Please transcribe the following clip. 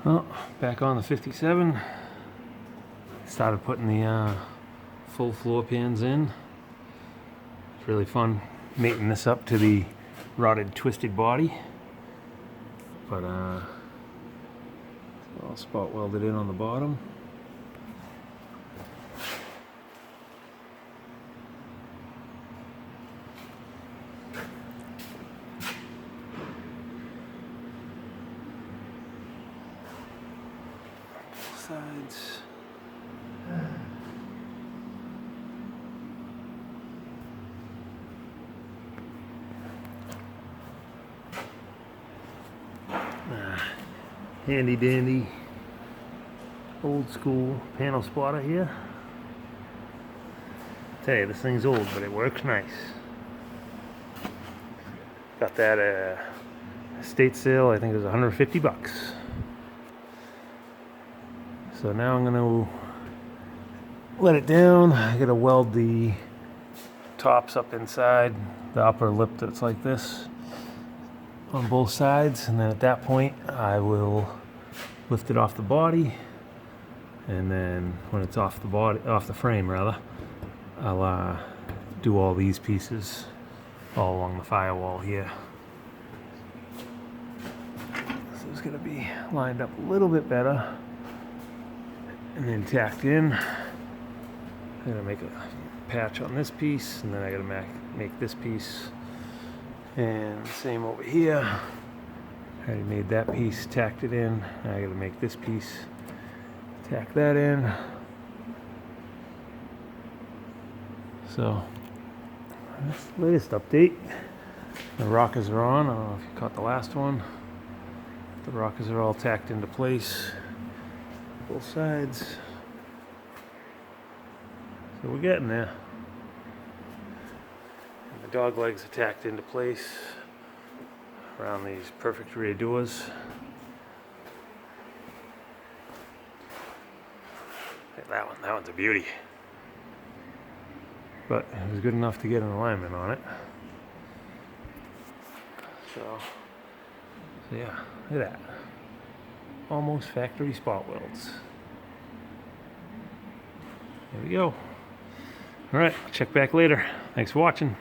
Well, back on the 57. Started putting the full floor pans in. It's really fun mating this up to the rotted, twisted body. But it's all spot welded in on the bottom. Sides. Handy dandy old school panel spotter here. Tell you, this thing's old, but it works nice. Got that at a estate sale, I think it was 150 bucks. So now I'm gonna let it down. I gotta weld the tops up inside, the upper lip that's like this on both sides, and then at that point I will lift it off the body, and then when it's off the body, off the frame rather, I'll do all these pieces all along the firewall here. So it's gonna be lined up a little bit better. And then tacked in. I'm gonna make a patch on this piece, and then I gotta make this piece. And same over here. I already made that piece, tacked it in. Now I gotta make this piece, tack that in. So that's the latest update. The rockers are on. I don't know if you caught the last one. The rockers are all tacked into place. Both sides. So we're getting there. And the dog legs are tacked into place around these perfect rear doors. That one's a beauty. But it was good enough to get an alignment on it. So yeah, look at that. Almost factory spot welds. There we go. Alright, check back later. Thanks for watching.